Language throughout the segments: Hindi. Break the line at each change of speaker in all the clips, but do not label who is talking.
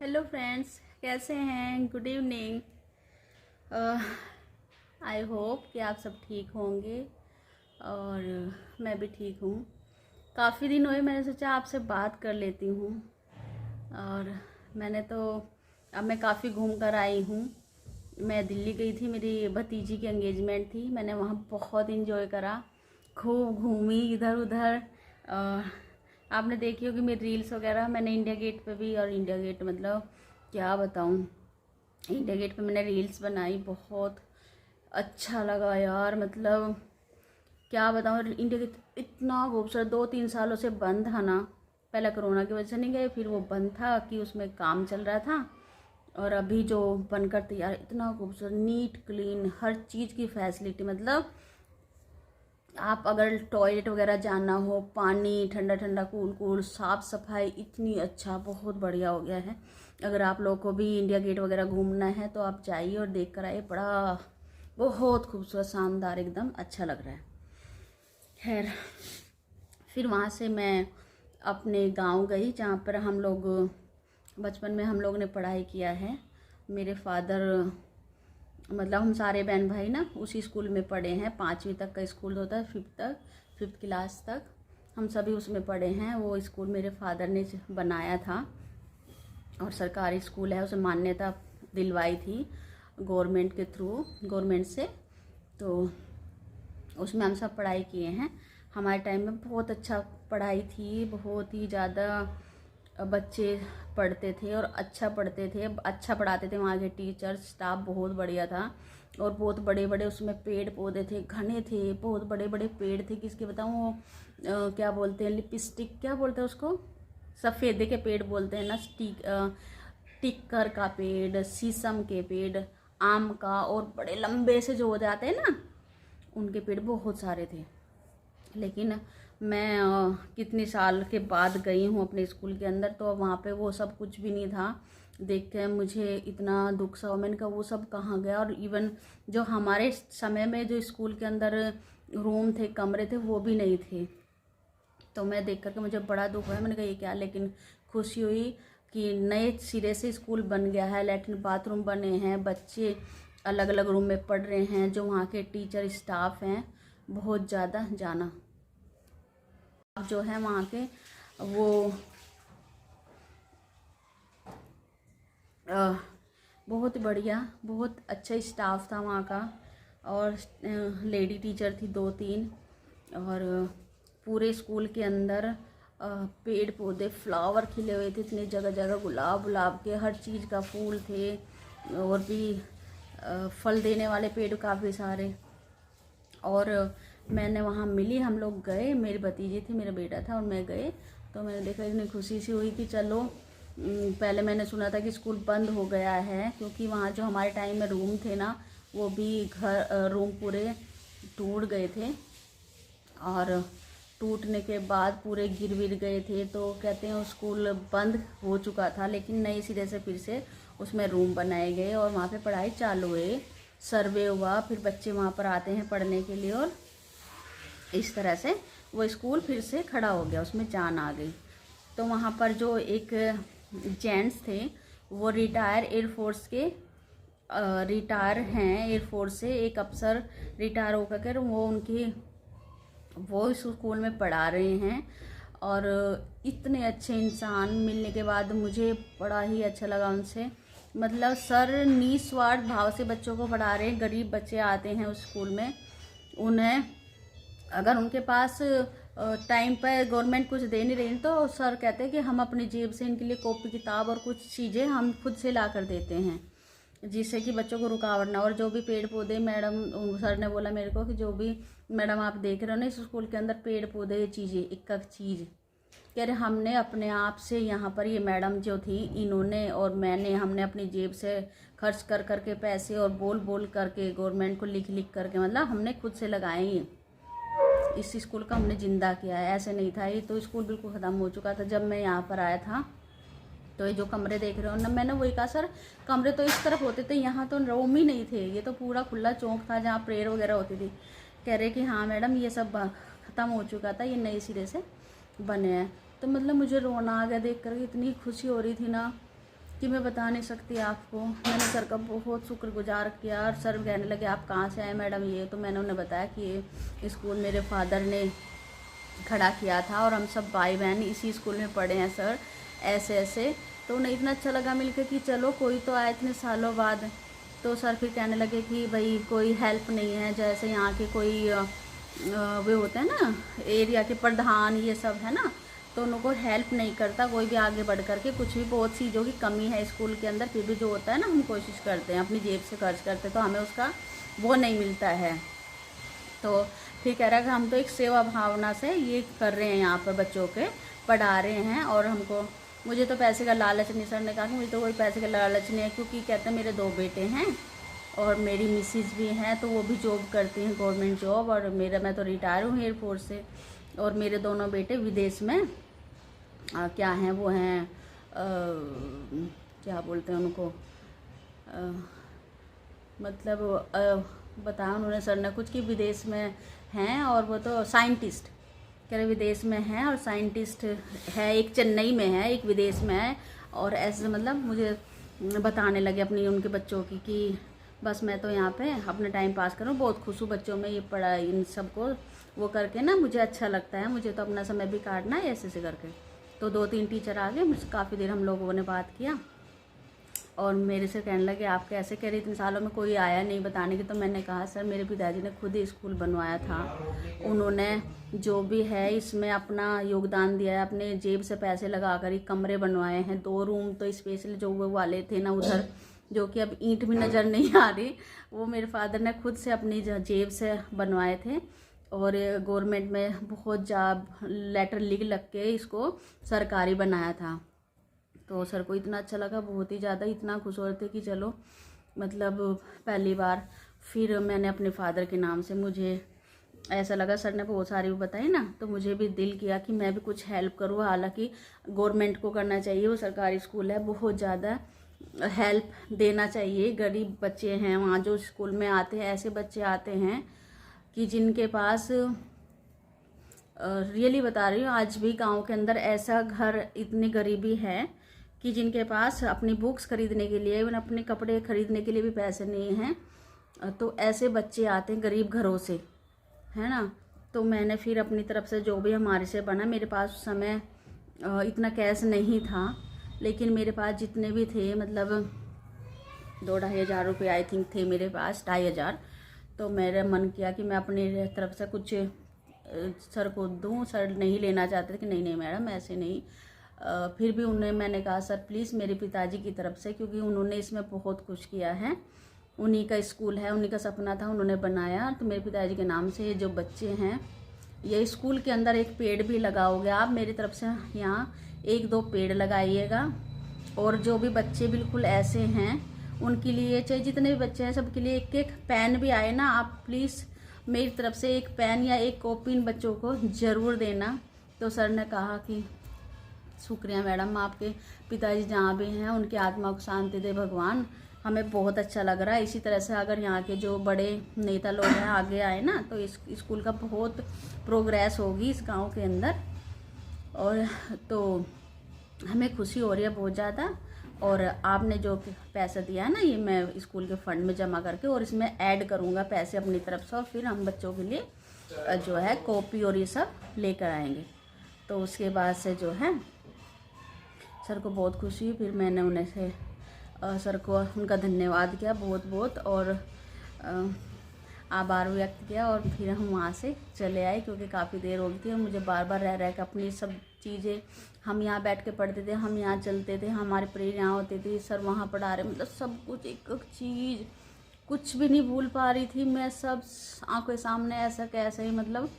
हेलो फ्रेंड्स, कैसे हैं? Good evening. आई होप कि आप सब ठीक होंगे और मैं भी ठीक हूँ। काफ़ी दिन हुए, मैंने सोचा आपसे बात कर लेती हूँ। और मैं काफ़ी घूम कर आई हूँ। मैं दिल्ली गई थी, मेरी भतीजी की एंगेजमेंट थी। मैंने वहाँ बहुत इंजॉय करा, खूब घूमी इधर उधर। आपने देखी होगी मेरी रील्स वगैरह। मैंने इंडिया गेट पे भी, और इंडिया गेट मतलब क्या बताऊँ, इंडिया गेट पे मैंने रील्स बनाई। बहुत अच्छा लगा यार, मतलब क्या बताऊँ। इंडिया गेट इतना खूबसूरत, 2-3 सालों से बंद था ना। पहले कोरोना की वजह से नहीं गए, फिर वो बंद था कि उसमें काम चल रहा था। और अभी जो बनकर तैयार, इतना खूबसूरत, नीट क्लीन, हर चीज़ की फैसिलिटी। मतलब आप अगर टॉयलेट वगैरह जाना हो, पानी ठंडा ठंडा, कूल कूल, साफ़ सफाई इतनी अच्छा, बहुत बढ़िया हो गया है। अगर आप लोगों को भी इंडिया गेट वगैरह घूमना है तो आप जाइए और देख कर आइए। बड़ा बहुत खूबसूरत, शानदार, एकदम अच्छा लग रहा है। खैर, फिर वहाँ से मैं अपने गांव गई, जहाँ पर हम लोग बचपन में हम लोग ने पढ़ाई किया है। मेरे फादर, मतलब हम सारे बहन भाई ना उसी स्कूल में पढ़े हैं। 5वीं तक का स्कूल होता है, फिफ्थ क्लास तक हम सभी उसमें पढ़े हैं। वो स्कूल मेरे फादर ने बनाया था और सरकारी स्कूल है, उसे मान्यता दिलवाई थी गवर्नमेंट के थ्रू, गवर्नमेंट से। तो उसमें हम सब पढ़ाई किए हैं। हमारे टाइम में बहुत अच्छा पढ़ाई थी, बहुत ही ज़्यादा बच्चे पढ़ते थे और अच्छा पढ़ते थे, अच्छा पढ़ाते थे। वहाँ के टीचर स्टाफ बहुत बढ़िया था। और बहुत बड़े बड़े उसमें पेड़ पौधे थे, घने थे, बहुत बड़े बड़े पेड़ थे। किसके बताऊँ, वो क्या बोलते हैं, लिपस्टिक क्या बोलते हैं उसको, सफ़ेदे के पेड़ बोलते हैं ना, टिक्कर का पेड़, शीशम के पेड़, आम का, और बड़े लंबे से जो हो जाते हैं ना, उनके पेड़ बहुत सारे थे। लेकिन मैं कितने साल के बाद गई हूँ अपने स्कूल के अंदर, तो वहाँ पे वो सब कुछ भी नहीं था। देख के मुझे इतना दुख सा हुआ, मैंने कहा वो सब कहाँ गया। और इवन जो हमारे समय में जो स्कूल के अंदर रूम थे, कमरे थे, वो भी नहीं थे। तो मैं देख करके मुझे बड़ा दुख हुआ। मैंने कहा ये क्या, लेकिन खुशी हुई कि नए सिरे से स्कूल बन गया है, लैट्रिन बाथरूम बने हैं, बच्चे अलग अलग रूम में पढ़ रहे हैं, जो वहाँ के टीचर स्टाफ हैं बहुत ज़्यादा जाना जो है वहाँ के, वो बहुत बढ़िया, बहुत अच्छा स्टाफ था वहाँ का। और लेडी टीचर थी 2-3। और पूरे स्कूल के अंदर पेड़ पौधे, फ्लावर खिले हुए थे इतने जगह जगह, गुलाब गुलाब के, हर चीज़ का फूल थे। और भी फल देने वाले पेड़ काफ़ी सारे। और मैंने वहाँ मिली, हम लोग गए, मेरी भतीजी थी, मेरा बेटा था और मैं गए। तो मैंने देखा, इतनी खुशी सी हुई कि चलो। पहले मैंने सुना था कि स्कूल बंद हो गया है, क्योंकि वहाँ जो हमारे टाइम में रूम थे ना, वो भी रूम पूरे टूट गए थे। और टूटने के बाद पूरे गिर विर गए थे। तो कहते हैं स्कूल बंद हो चुका था, लेकिन नए सिरे से फिर से उसमें रूम बनाए गए और वहाँ पे पढ़ाई चालू हुई, सर्वे हुआ, फिर बच्चे वहाँ पर आते हैं पढ़ने के लिए। और इस तरह से वो स्कूल फिर से खड़ा हो गया, उसमें जान आ गई। तो वहाँ पर जो एक जेंट्स थे, वो रिटायर एयरफोर्स के रिटायर हैं एयरफोर्स से, एक अफसर रिटायर होकर वो इस स्कूल में पढ़ा रहे हैं। और इतने अच्छे इंसान मिलने के बाद मुझे बड़ा ही अच्छा लगा उनसे। मतलब सर निस्वार्थ भाव से बच्चों को पढ़ा रहे हैं। गरीब बच्चे आते हैं उस स्कूल में, उन्हें अगर उनके पास टाइम पर गवर्नमेंट कुछ दे नहीं रही, तो सर कहते हैं कि हम अपनी जेब से इनके लिए कॉपी किताब और कुछ चीज़ें हम खुद से ला कर देते हैं, जिससे कि बच्चों को रुकावट ना। और जो भी पेड़ पौधे, मैडम सर ने बोला मेरे को कि जो भी मैडम आप देख रहे हो ना इस स्कूल के अंदर, पेड़ पौधे चीज़ें, एक एक चीज़, कह रहे हमने अपने आप से यहाँ पर, ये मैडम जो थी इन्होंने और मैंने, हमने अपनी जेब से खर्च कर करके पैसे और बोल बोल करके गवर्नमेंट को लिख लिख करके, मतलब हमने खुद से लगाए ही। इस स्कूल का हमने जिंदा किया है, ऐसे नहीं था। ये तो स्कूल बिल्कुल ख़त्म हो चुका था जब मैं यहाँ पर आया था। तो ये जो कमरे देख रहे हो ना, मैंने वही कहा सर कमरे तो इस तरफ होते थे, यहाँ तो रूम ही नहीं थे, ये तो पूरा खुला चौक था जहाँ प्रेयर वगैरह होती थी। कह रहे कि हाँ मैडम ये सब ख़त्म हो चुका था, ये नए सिरे से बने हैं। तो मतलब मुझे रोना आ गया देख कर, इतनी खुशी हो रही थी ना कि मैं बता नहीं सकती आपको। मैंने सर का बहुत शुक्रगुजार किया और सर कहने लगे आप कहाँ से आए मैडम ये, तो मैंने उन्हें बताया कि ये स्कूल मेरे फादर ने खड़ा किया था और हम सब भाई बहन इसी स्कूल में पढ़े हैं सर, ऐसे ऐसे। तो उन्हें इतना अच्छा लगा मिलकर कि चलो कोई तो आया इतने सालों बाद। तो सर फिर कहने लगे कि भाई कोई हेल्प नहीं है, जैसे यहाँ के कोई वे होते हैं ना एरिया के प्रधान ये सब है ना, तो उनको हेल्प नहीं करता कोई भी आगे बढ़ करके कुछ भी। बहुत चीज़ों की कमी है स्कूल के अंदर, फिर भी जो होता है ना हम कोशिश करते हैं अपनी जेब से खर्च करते, तो हमें उसका वो नहीं मिलता है। तो फिर कह रहा है कि हम तो एक सेवा भावना से ये कर रहे हैं, यहाँ पर बच्चों के पढ़ा रहे हैं और हमको मुझे तो पैसे का लालच नहीं। सर ने कहा कि मुझे तो कोई पैसे का लालच नहीं है, क्योंकि कहते हैं मेरे 2 बेटे हैं और मेरी मिसिज भी हैं, तो वो भी जॉब करती हैं गवर्नमेंट जॉब, और मैं तो रिटायर हूँ एयरफोर्स से। और मेरे दोनों बेटे विदेश में क्या हैं वो हैं क्या बोलते हैं उनको मतलब बताया उन्होंने सर ने कुछ कि विदेश में हैं, और वो तो साइंटिस्ट कह रहे विदेश में हैं और साइंटिस्ट है, एक चेन्नई में है एक विदेश में है। और ऐसे मतलब मुझे बताने लगे अपनी उनके बच्चों की कि बस मैं तो यहाँ पे अपना टाइम पास करूँ। बहुत खुश हूँ बच्चों में ये पढ़ा इन सबको वो करके ना, मुझे अच्छा लगता है, मुझे तो अपना समय भी काटना है ऐसे ऐसे करके। तो 2-3 टीचर आ गए, मुझसे काफ़ी देर हम लोगों ने बात किया और मेरे से कहने लगे आप कैसे, कह रहे इतने सालों में कोई आया नहीं बताने की। तो मैंने कहा सर मेरे पिताजी ने खुद ही स्कूल बनवाया था, उन्होंने जो भी है इसमें अपना योगदान दिया है, अपने जेब से पैसे लगाकर ही कमरे बनवाए हैं। 2 रूम तो स्पेशल जो वो वाले थे ना उधर, जो कि अब ईंट भी नज़र नहीं आ रही, वो मेरे फादर ने खुद से अपनी जेब से बनवाए थे। और गवर्नमेंट में बहुत लेटर लिख के इसको सरकारी बनाया था। तो सर को इतना अच्छा लगा, बहुत ही ज़्यादा, इतना खुश हो रहे थे कि चलो मतलब पहली बार। फिर मैंने अपने फादर के नाम से, मुझे ऐसा लगा सर ने बहुत सारी बताई ना, तो मुझे भी दिल किया कि मैं भी कुछ हेल्प करूँ। हालांकि गवर्नमेंट को करना चाहिए, वो सरकारी स्कूल है, बहुत ज़्यादा हेल्प देना चाहिए। गरीब बच्चे हैं वहाँ जो स्कूल में आते हैं, ऐसे बच्चे आते हैं कि जिनके पास रियली बता रही हूँ आज भी गांव के अंदर ऐसा घर, इतनी गरीबी है कि जिनके पास अपनी बुक्स खरीदने के लिए, अपने कपड़े खरीदने के लिए भी पैसे नहीं हैं। तो ऐसे बच्चे आते हैं गरीब घरों से, है ना। तो मैंने फिर अपनी तरफ से जो भी हमारे से बना, मेरे पास उस समय इतना कैश नहीं था, लेकिन मेरे पास जितने भी थे मतलब 2-2.5 हज़ार रुपये आई थिंक थे मेरे पास, 2,500। तो मेरा मन किया कि मैं अपनी तरफ से कुछ सर को दूँ। सर नहीं लेना चाहते थे कि नहीं नहीं मैडम ऐसे नहीं। फिर भी मैंने कहा सर प्लीज़ मेरे पिताजी की तरफ से, क्योंकि उन्होंने इसमें बहुत कुछ किया है, उन्हीं का स्कूल है, उन्हीं का सपना था, उन्होंने बनाया। तो मेरे पिताजी के नाम से जो बच्चे हैं, ये स्कूल के अंदर एक पेड़ भी लगाओगे आप मेरी तरफ से, यहाँ 1-2 पेड़ लगाइएगा। और जो भी बच्चे बिल्कुल ऐसे हैं उनके लिए, चाहे जितने भी बच्चे हैं सबके लिए एक पेन भी आए ना, आप प्लीज़ मेरी तरफ से एक पेन या एक कॉपी इन बच्चों को ज़रूर देना। तो सर ने कहा कि शुक्रिया मैडम, आपके पिताजी जहाँ भी हैं उनकी आत्मा को शांति दे भगवान, हमें बहुत अच्छा लग रहा है। इसी तरह से अगर यहाँ के जो बड़े नेता लोग हैं आगे आए ना, तो इस स्कूल का बहुत प्रोग्रेस होगी इस गांव के अंदर। और तो हमें खुशी हो रही है बहुत ज़्यादा। और आपने जो पैसा दिया है ना, ये मैं स्कूल के फंड में जमा करके और इसमें ऐड करूँगा पैसे अपनी तरफ से, और फिर हम बच्चों के लिए जो है कॉपी और ये सब लेकर आएंगे। तो उसके बाद से जो है सर को बहुत खुशी हुई। फिर मैंने उन्हें से सर को उनका धन्यवाद किया बहुत बहुत, और आभार व्यक्त किया। और फिर हम वहाँ से चले आए, क्योंकि काफ़ी देर हो गई थी और मुझे बार बार रह रह कर अपनी सब चीज़ें, हम यहाँ बैठ के पढ़ते थे, हम यहाँ चलते थे, हमारे प्रेयर यहाँ होते थे, सर वहाँ पढ़ा रहे, मतलब सब कुछ एक एक चीज़ कुछ भी नहीं भूल पा रही थी मैं। सब आंखों के सामने ऐसा कैसे ही मतलब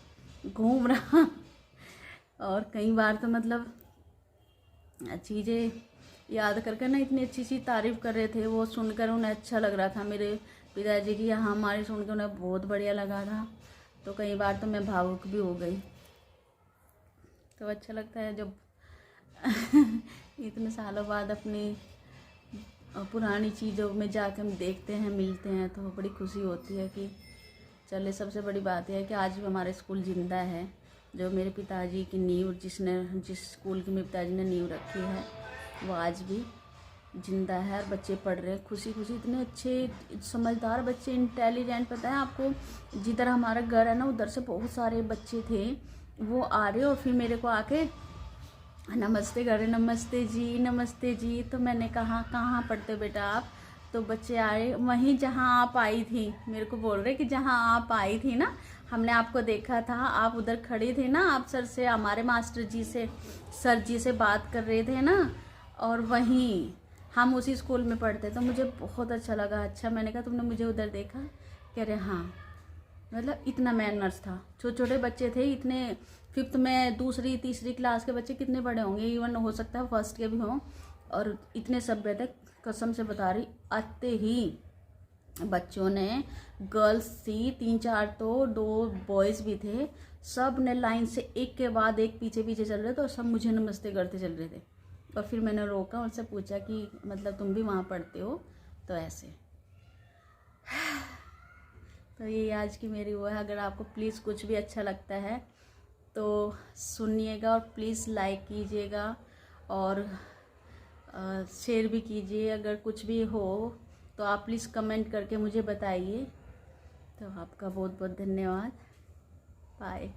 घूम रहा। और कई बार तो मतलब चीज़ें याद करके ना इतनी अच्छी सी तारीफ़ कर रहे थे, वो सुनकर उन्हें अच्छा लग रहा था मेरे पिताजी की, यहाँ हमारी सुन के उन्हें बहुत बढ़िया लगा था। तो कई बार तो मैं भावुक भी हो गई। तो अच्छा लगता है जब इतने सालों बाद अपनी पुरानी चीज़ों में जाकर हम देखते हैं, मिलते हैं, तो बड़ी खुशी होती है कि चले। सबसे बड़ी बात यह है कि आज भी हमारा स्कूल ज़िंदा है। जो मेरे पिताजी की नींव, जिस स्कूल की मेरे पिताजी ने नींव रखी है, वो आज भी जिंदा है और बच्चे पढ़ रहे हैं खुशी खुशी। इतने अच्छे समझदार बच्चे, इंटेलिजेंट। पता है आपको, जिधर हमारा घर है ना उधर से बहुत सारे बच्चे थे, वो आ रहे और फिर मेरे को आके नमस्ते कर रहे, नमस्ते जी। तो मैंने कहा कहाँ पढ़ते बेटा आप? तो बच्चे आए वहीं जहाँ आप आई थी, मेरे को बोल रहे कि जहाँ आप आई थी ना, हमने आपको देखा था, आप उधर खड़ी थी ना, आप सर से, हमारे मास्टर जी से, सर जी से बात कर रहे थे ना, और वहीं हम उसी स्कूल में पढ़ते। तो मुझे बहुत अच्छा लगा। अच्छा, मैंने कहा तुमने मुझे उधर देखा? कह रहे हाँ। मतलब इतना मैनर्स था। छोटे छोटे बच्चे थे, इतने 5th में, 2री 3री क्लास के बच्चे कितने बड़े होंगे, इवन हो सकता है 1st के भी हों, और इतने सभ्य थे। कसम से बता रही, आते ही बच्चों ने, गर्ल्स थी 3-4, तो 2 बॉयज़ भी थे, सब ने लाइन से एक के बाद एक पीछे पीछे चल रहे थे और सब मुझे नमस्ते करते चल रहे थे। और फिर मैंने रोका, उनसे पूछा कि मतलब तुम भी वहाँ पढ़ते हो? तो ऐसे। तो ये आज की मेरी वो है। अगर आपको प्लीज़ कुछ भी अच्छा लगता है तो सुनिएगा, और प्लीज़ लाइक कीजिएगा और शेयर भी कीजिए। अगर कुछ भी हो तो आप प्लीज़ कमेंट करके मुझे बताइए। तो आपका बहुत बहुत धन्यवाद। बाय।